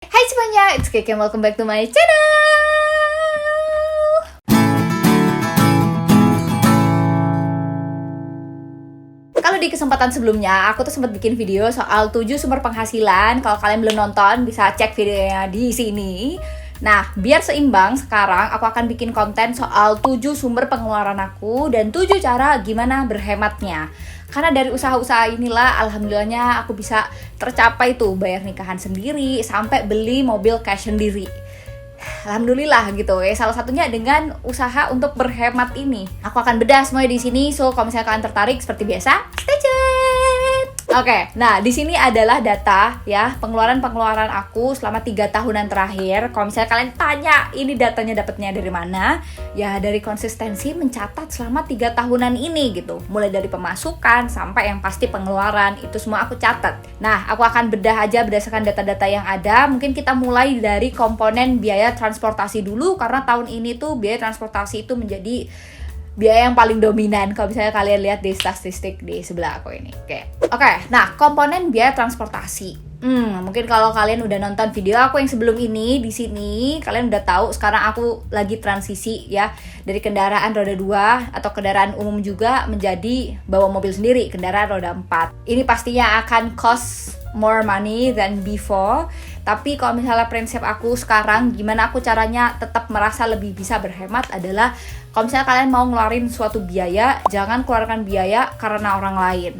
Hai semuanya, it's Keke and welcome back to my channel. Kalau di kesempatan sebelumnya, aku tuh sempat bikin video soal 7 sumber penghasilan. Kalau kalian belum nonton, bisa cek videonya di sini. Nah, biar seimbang, sekarang aku akan bikin konten soal 7 sumber pengeluaran aku dan 7 cara gimana berhematnya. Karena dari usaha-usaha inilah, alhamdulillahnya aku bisa tercapai tuh bayar nikahan sendiri, sampai beli mobil cash sendiri. Alhamdulillah gitu ya. Salah satunya dengan usaha untuk berhemat ini. Aku akan bedah semuanya di sini. So, kalau misalnya kalian tertarik seperti biasa, stay tune. Oke, nah di sini adalah data ya pengeluaran aku selama 3 tahunan terakhir. Kalau misalnya kalian tanya ini datanya dapatnya dari mana, ya dari konsistensi mencatat selama 3 tahunan ini gitu. Mulai dari pemasukan sampai yang pasti pengeluaran, itu semua aku catat. Nah, aku akan bedah aja berdasarkan data-data yang ada. Mungkin kita mulai dari komponen biaya transportasi dulu, karena tahun ini tuh biaya transportasi itu menjadi biaya yang paling dominan kalau misalnya kalian lihat di statistik di sebelah aku ini. Oke, nah komponen biaya transportasi. Mungkin kalau kalian udah nonton video aku yang sebelum ini, di sini kalian udah tahu sekarang aku lagi transisi ya dari kendaraan roda 2 atau kendaraan umum juga menjadi bawa mobil sendiri, kendaraan roda 4. Ini pastinya akan cost more money than before. Tapi kalau misalnya prinsip aku sekarang, gimana aku caranya tetap merasa lebih bisa berhemat adalah kalau misalnya kalian mau ngeluarin suatu biaya, jangan keluarkan biaya karena orang lain.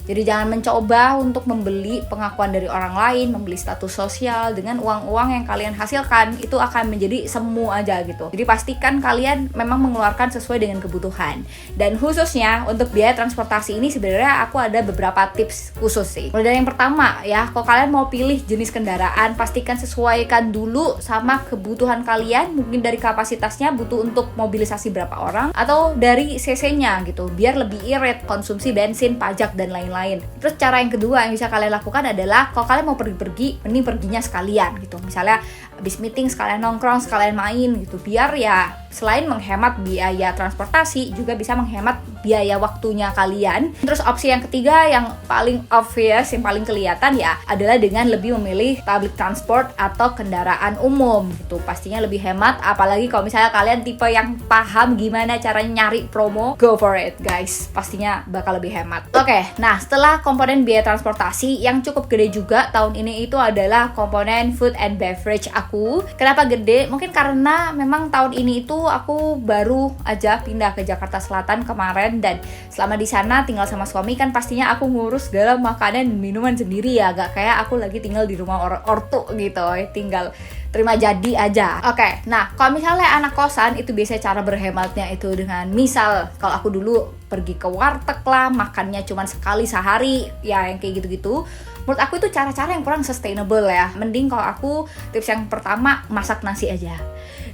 Jadi jangan mencoba untuk membeli pengakuan dari orang lain, membeli status sosial dengan uang-uang yang kalian hasilkan. Itu akan menjadi semu aja gitu. Jadi pastikan kalian memang mengeluarkan sesuai dengan kebutuhan. Dan khususnya untuk biaya transportasi ini sebenarnya aku ada beberapa tips khusus sih. Mulai dari yang pertama ya, kalau kalian mau pilih jenis kendaraan, pastikan sesuaikan dulu sama kebutuhan kalian. Mungkin dari kapasitasnya butuh untuk mobilisasi berapa orang, atau dari cc-nya gitu, biar lebih irit konsumsi bensin, pajak, dan lain-lain. Terus cara yang kedua yang bisa kalian lakukan adalah kalau kalian mau pergi-pergi, mending perginya sekalian gitu. Misalnya habis meeting sekalian nongkrong, sekalian main gitu, biar ya selain menghemat biaya transportasi juga bisa menghemat biaya waktunya kalian. Terus opsi yang ketiga yang paling obvious, yang paling kelihatan ya adalah dengan lebih memilih public transport atau kendaraan umum gitu. Pastinya lebih hemat, apalagi kalau misalnya kalian tipe yang paham gimana caranya nyari promo, go for it guys. Pastinya bakal lebih hemat. Oke, nah setelah komponen biaya transportasi yang cukup gede juga tahun ini itu adalah komponen food and beverage aku. Kenapa gede? Mungkin karena memang tahun ini itu aku baru aja pindah ke Jakarta Selatan kemarin, dan selama di sana tinggal sama suami kan pastinya aku ngurus segala makanan dan minuman sendiri ya, gak kayak aku lagi tinggal di rumah ortu gitu, tinggal terima jadi aja. Oke, nah kalau misalnya anak kosan itu biasanya cara berhematnya itu dengan misal kalau aku dulu pergi ke warteg lah, makannya cuma sekali sehari ya, yang kayak gitu-gitu. Menurut aku itu cara-cara yang kurang sustainable ya. Mending kalau aku tips yang pertama, masak nasi aja.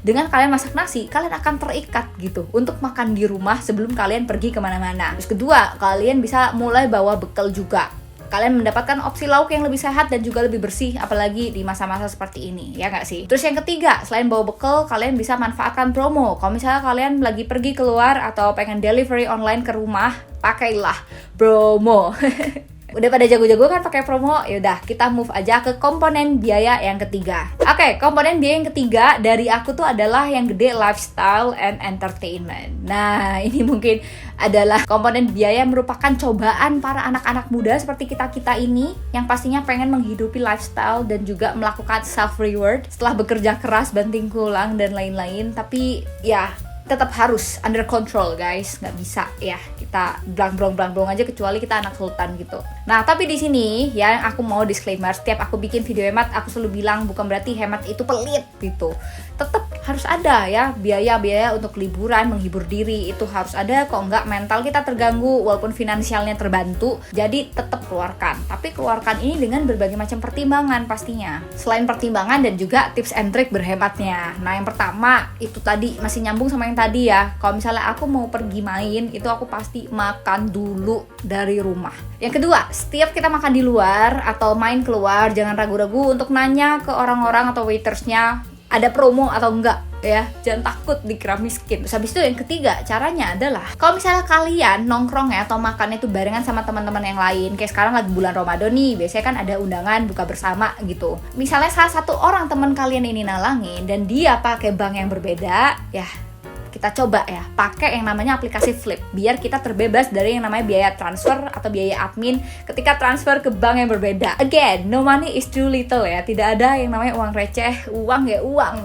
Dengan kalian masak nasi, kalian akan terikat gitu untuk makan di rumah sebelum kalian pergi kemana-mana. Terus kedua, kalian bisa mulai bawa bekal juga. Kalian mendapatkan opsi lauk yang lebih sehat dan juga lebih bersih, apalagi di masa-masa seperti ini, ya nggak sih? Terus yang ketiga, selain bawa bekal, kalian bisa manfaatkan promo. Kalau misalnya kalian lagi pergi keluar atau pengen delivery online ke rumah, pakailah promo. Udah pada jago-jago kan pakai promo? Yaudah, kita move aja ke komponen biaya yang ketiga. Oke, komponen biaya yang ketiga dari aku tuh adalah yang gede, lifestyle and entertainment. Nah, ini mungkin adalah komponen biaya yang merupakan cobaan para anak-anak muda seperti kita-kita ini yang pastinya pengen menghidupi lifestyle dan juga melakukan self-reward setelah bekerja keras, banting tulang, dan lain-lain. Tapi ya tetap harus under control guys, nggak bisa ya kita blang-blong aja kecuali kita anak sultan gitu. Nah tapi di sini ya aku mau disclaimer, setiap aku bikin video hemat aku selalu bilang bukan berarti hemat itu pelit gitu. Tetap harus ada ya biaya-biaya untuk liburan, menghibur diri itu harus ada. Kok nggak mental kita terganggu walaupun finansialnya terbantu, jadi tetap keluarkan. Tapi keluarkan ini dengan berbagai macam pertimbangan pastinya. Selain pertimbangan dan juga tips and trick berhematnya. Nah yang pertama itu tadi masih nyambung sama yang tadi ya. Kalau misalnya aku mau pergi main, itu aku pasti makan dulu dari rumah. Yang kedua, setiap kita makan di luar atau main keluar, jangan ragu-ragu untuk nanya ke orang-orang atau waitersnya ada promo atau enggak. ya, jangan takut dikira miskin. Terus habis itu yang ketiga, caranya adalah kalau misalnya kalian nongkrong ya atau makan itu barengan sama teman-teman yang lain, kayak sekarang lagi bulan Ramadan nih, biasanya kan ada undangan buka bersama gitu. Misalnya salah satu orang teman kalian ini nalangin dan dia pakai bank yang berbeda, ya kita coba ya pakai yang namanya aplikasi Flip biar kita terbebas dari yang namanya biaya transfer atau biaya admin ketika transfer ke bank yang berbeda. Again, no money is too little ya, tidak ada yang namanya uang receh, uang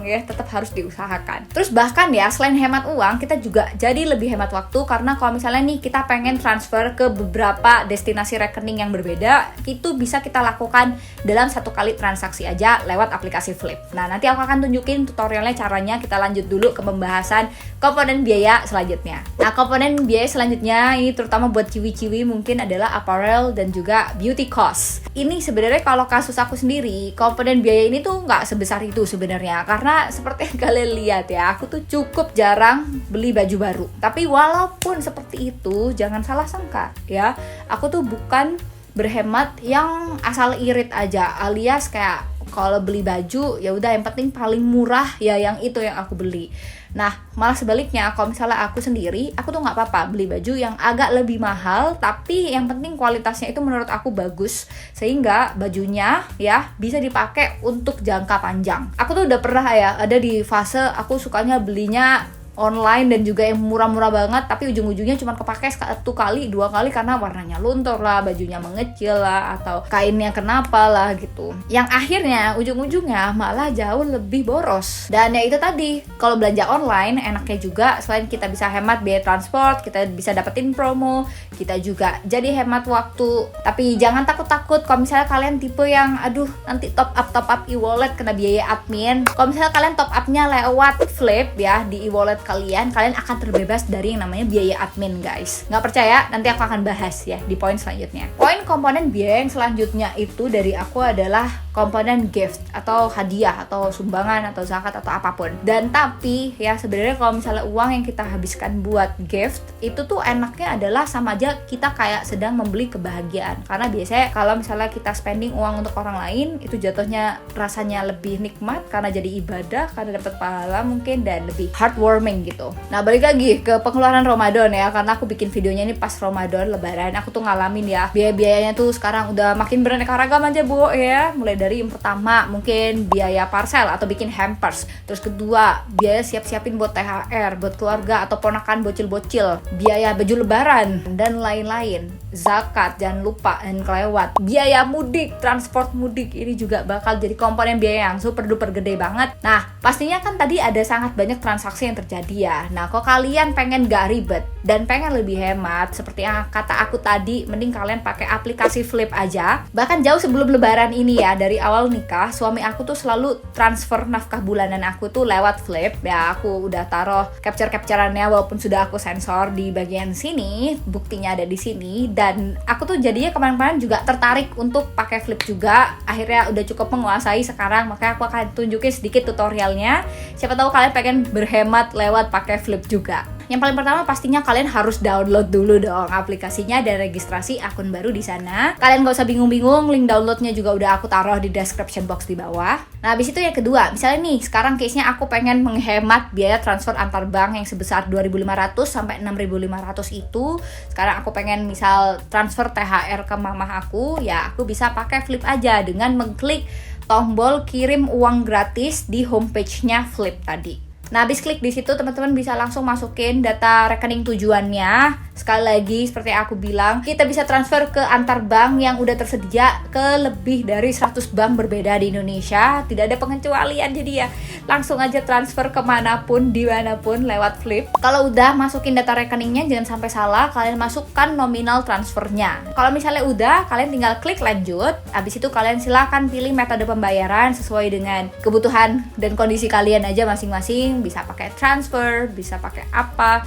ya tetap harus diusahakan. Terus bahkan ya selain hemat uang, kita juga jadi lebih hemat waktu karena kalau misalnya nih kita pengen transfer ke beberapa destinasi rekening yang berbeda, itu bisa kita lakukan dalam satu kali transaksi aja lewat aplikasi Flip. Nah, nanti aku akan tunjukin tutorialnya caranya. Kita lanjut dulu ke pembahasan komponen biaya selanjutnya. Nah, komponen biaya selanjutnya ini terutama buat ciwi-ciwi mungkin adalah apparel dan juga beauty cost. Ini sebenarnya kalau kasus aku sendiri, komponen biaya ini tuh nggak sebesar itu sebenarnya. Karena seperti yang kalian lihat ya, aku tuh cukup jarang beli baju baru. Tapi walaupun seperti itu, jangan salah sangka ya, aku tuh bukan berhemat yang asal irit aja, alias kayak kalau beli baju ya udah yang penting paling murah ya yang itu yang aku beli. Nah, malah sebaliknya, kalau misalnya aku sendiri, aku tuh nggak apa-apa beli baju yang agak lebih mahal, tapi yang penting kualitasnya itu menurut aku bagus, sehingga bajunya ya bisa dipakai untuk jangka panjang. Aku tuh udah pernah ya ada di fase aku sukanya belinya online dan juga yang murah-murah banget, tapi ujung-ujungnya cuma kepake 1 kali, 2 kali karena warnanya luntur lah, bajunya mengecil lah, atau kainnya kenapa lah gitu. Yang akhirnya ujung-ujungnya malah jauh lebih boros. Dan ya itu tadi, kalau belanja online enaknya juga selain kita bisa hemat biaya transport, kita bisa dapetin promo, kita juga jadi hemat waktu. Tapi jangan takut-takut kalau misalnya kalian tipe yang aduh nanti top up e-wallet kena biaya admin. Kalau misalnya kalian top upnya lewat Flip ya di e-wallet kalian akan terbebas dari yang namanya biaya admin, guys. Nggak percaya? Nanti aku akan bahas ya di poin selanjutnya. Poin komponen biaya yang selanjutnya itu dari aku adalah komponen gift atau hadiah atau sumbangan atau zakat atau apapun. Dan tapi ya sebenarnya kalau misalnya uang yang kita habiskan buat gift itu tuh enaknya adalah sama aja kita kayak sedang membeli kebahagiaan. Karena biasanya kalau misalnya kita spending uang untuk orang lain itu jatuhnya rasanya lebih nikmat karena jadi ibadah, karena dapat pahala mungkin dan lebih heartwarming gitu. Nah, balik lagi ke pengeluaran Ramadan ya, karena aku bikin videonya ini pas Ramadan Lebaran. Aku tuh ngalamin ya biaya-biayanya tuh sekarang udah makin beraneka ragam aja bu ya. Mulai dari yang pertama mungkin biaya parcel atau bikin hampers, terus kedua biaya siap-siapin buat THR buat keluarga atau ponakan bocil-bocil, biaya baju lebaran dan lain-lain, zakat jangan lupa dan kelewat, biaya mudik, transport mudik ini juga bakal jadi komponen biaya yang super duper gede banget. Nah, pastinya kan tadi ada sangat banyak transaksi yang terjadi ya. Nah, kalau kalian pengen gak ribet dan pengen lebih hemat seperti yang kata aku tadi, mending kalian pakai aplikasi Flip aja. Bahkan jauh sebelum lebaran ini ya, dari awal nikah suami aku tuh selalu transfer nafkah bulanan aku tuh lewat Flip ya. Aku udah taruh capture-capturannya walaupun sudah aku sensor di bagian sini, buktinya ada di sini. Dan aku tuh jadinya kemarin-kemarin juga tertarik untuk pakai Flip juga. Akhirnya udah cukup menguasai sekarang, makanya aku akan tunjukin sedikit tutorialnya. Siapa tahu kalian pengen berhemat lewat pakai Flip juga. Yang paling pertama pastinya kalian harus download dulu dong aplikasinya dan registrasi akun baru di sana. Kalian gak usah bingung-bingung, link downloadnya juga udah aku taruh di description box di bawah. Nah, habis itu yang kedua, misalnya nih sekarang case-nya aku pengen menghemat biaya transfer antar bank yang sebesar 2.500 sampai 6.500 itu. Sekarang aku pengen misal transfer THR ke mamah aku, ya aku bisa pakai Flip aja dengan mengklik tombol kirim uang gratis di homepage-nya Flip tadi. Nah, habis klik di situ teman-teman bisa langsung masukin data rekening tujuannya. Sekali lagi seperti yang aku bilang, kita bisa transfer ke antar bank yang udah tersedia ke lebih dari 100 bank berbeda di Indonesia. Tidak ada pengecualian, jadi ya langsung aja transfer kemanapun, dimanapun lewat Flip. Kalau udah masukin data rekeningnya jangan sampai salah, kalian masukkan nominal transfernya. Kalau misalnya udah, kalian tinggal klik lanjut. Habis itu kalian silakan pilih metode pembayaran sesuai dengan kebutuhan dan kondisi kalian aja masing-masing. Bisa pakai transfer, bisa pakai apa.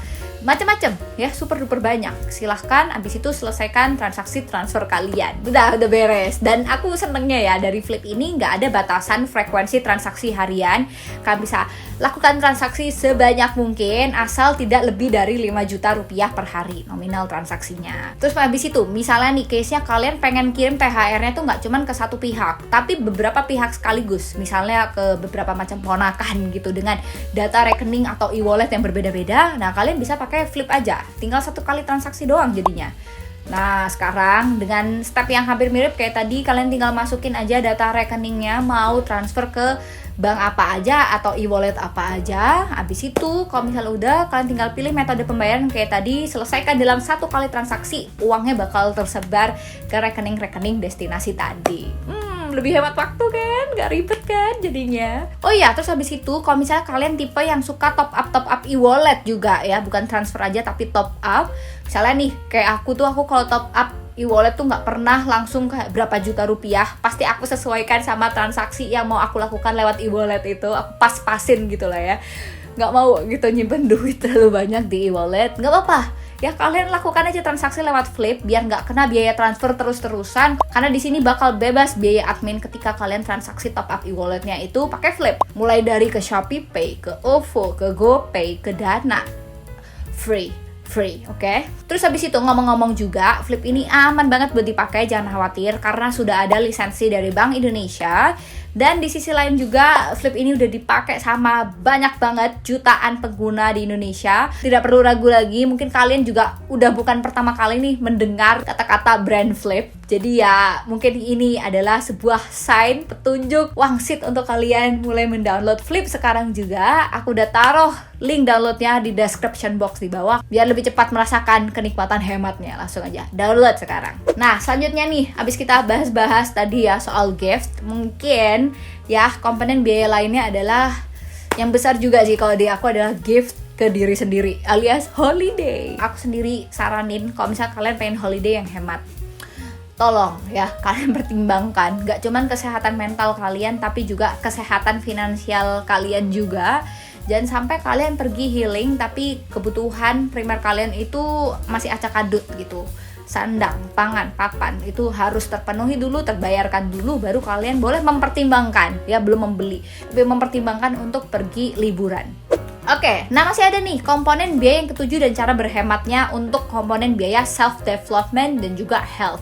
macam-macam ya, super duper banyak. Silahkan abis itu selesaikan transaksi transfer kalian. Udah beres. Dan aku senengnya ya dari Flip ini nggak ada batasan frekuensi transaksi harian. Kalian bisa lakukan transaksi sebanyak mungkin asal tidak lebih dari 5 juta rupiah per hari nominal transaksinya. Terus abis itu misalnya nih case-nya kalian pengen kirim THR-nya tuh nggak cuman ke satu pihak, tapi beberapa pihak sekaligus. Misalnya ke beberapa macam ponakan gitu dengan data rekening atau e-wallet yang berbeda-beda. Nah, kalian bisa pakai Flip aja. Tinggal satu kali transaksi doang jadinya. Nah, sekarang dengan step yang hampir mirip kayak tadi, kalian tinggal masukin aja data rekeningnya, mau transfer ke bank apa aja atau e-wallet apa aja. Habis itu, kalau misalnya udah, kalian tinggal pilih metode pembayaran kayak tadi, selesaikan dalam satu kali transaksi, uangnya bakal tersebar ke rekening-rekening destinasi tadi. Lebih hemat waktu kan, nggak ribet kan jadinya. Oh iya, terus habis itu kalau misalnya kalian tipe yang suka top up e-wallet juga ya, bukan transfer aja tapi top up. Misalnya nih kayak aku kalau top up e-wallet tuh nggak pernah langsung kayak berapa juta rupiah, pasti aku sesuaikan sama transaksi yang mau aku lakukan lewat e-wallet itu, aku pas-pasin gitu lah ya. Nggak mau gitu nyimpen duit terlalu banyak di e-wallet, nggak apa-apa. Ya kalian lakukan aja transaksi lewat Flip biar nggak kena biaya transfer terus-terusan, karena di sini bakal bebas biaya admin ketika kalian transaksi top up e-walletnya itu pakai Flip. Mulai dari ke Shopee Pay, ke OVO, ke GoPay, ke Dana, free, oke? Terus habis itu ngomong-ngomong juga, Flip ini aman banget buat dipakai, jangan khawatir karena sudah ada lisensi dari Bank Indonesia. Dan di sisi lain juga, Flip ini udah dipakai sama banyak banget jutaan pengguna di Indonesia. Tidak perlu ragu lagi, mungkin kalian juga udah bukan pertama kali nih mendengar kata-kata brand Flip. Jadi ya, mungkin ini adalah sebuah sign, petunjuk, wangsit untuk kalian mulai mendownload Flip sekarang juga. Aku udah taruh link downloadnya di description box di bawah, biar lebih cepat merasakan kenikmatan hematnya. Langsung aja download sekarang. Nah, selanjutnya nih, abis kita bahas-bahas tadi ya soal gift, mungkin ya komponen biaya lainnya adalah yang besar juga sih kalau di aku adalah gift ke diri sendiri alias holiday. Aku sendiri saranin kalau misalnya kalian pengen holiday yang hemat, tolong ya kalian pertimbangkan gak cuman kesehatan mental kalian tapi juga kesehatan finansial kalian juga. Jangan sampai kalian pergi healing tapi kebutuhan primer kalian itu masih acak adut gitu. Sandang, pangan, papan itu harus terpenuhi dulu, terbayarkan dulu, baru kalian boleh mempertimbangkan ya, belum membeli, tapi mempertimbangkan untuk pergi liburan. Oke, nah masih ada nih komponen biaya yang ketujuh dan cara berhematnya untuk komponen biaya self development dan juga health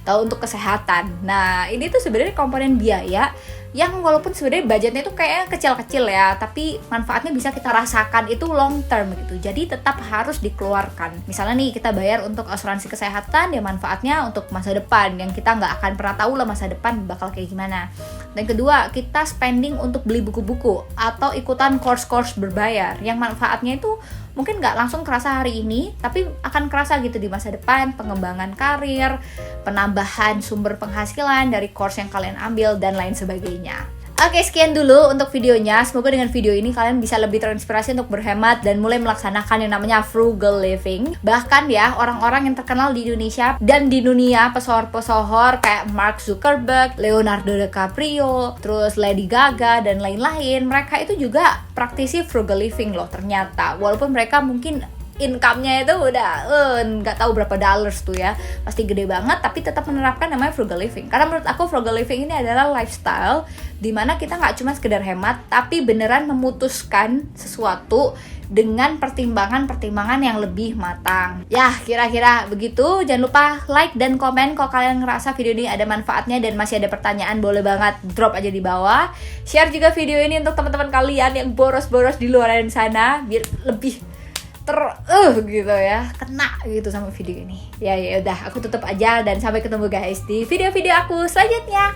atau untuk kesehatan. Nah, ini tuh sebenarnya komponen biaya yang walaupun sebenarnya budgetnya itu kayak kecil-kecil ya, tapi manfaatnya bisa kita rasakan itu long term gitu. Jadi tetap harus dikeluarkan. Misalnya nih kita bayar untuk asuransi kesehatan, ya manfaatnya untuk masa depan yang kita nggak akan pernah tahu lah masa depan bakal kayak gimana. Dan kedua, kita spending untuk beli buku-buku atau ikutan course-course berbayar yang manfaatnya itu mungkin nggak langsung kerasa hari ini, tapi akan kerasa gitu di masa depan, pengembangan karir, penambahan sumber penghasilan dari course yang kalian ambil, dan lain sebagainya. Oke, sekian dulu untuk videonya. Semoga dengan video ini kalian bisa lebih terinspirasi untuk berhemat dan mulai melaksanakan yang namanya frugal living. Bahkan ya, orang-orang yang terkenal di Indonesia dan di dunia, pesohor-pesohor kayak Mark Zuckerberg, Leonardo DiCaprio, terus Lady Gaga, dan lain-lain, mereka itu juga praktisi frugal living loh ternyata. Walaupun mereka mungkin income-nya itu udah nggak tahu berapa dollars tuh ya, pasti gede banget, tapi tetap menerapkan namanya frugal living. Karena menurut aku frugal living ini adalah lifestyle dimana kita nggak cuma sekedar hemat, tapi beneran memutuskan sesuatu dengan pertimbangan-pertimbangan yang lebih matang. Ya, kira-kira begitu. Jangan lupa like dan komen kalau kalian ngerasa video ini ada manfaatnya dan masih ada pertanyaan, boleh banget drop aja di bawah. Share juga video ini untuk teman-teman kalian yang boros-boros di luar sana biar lebih gitu ya, kena gitu sama video ini. Ya udah, aku tutup aja dan sampai ketemu guys di video-video aku selanjutnya.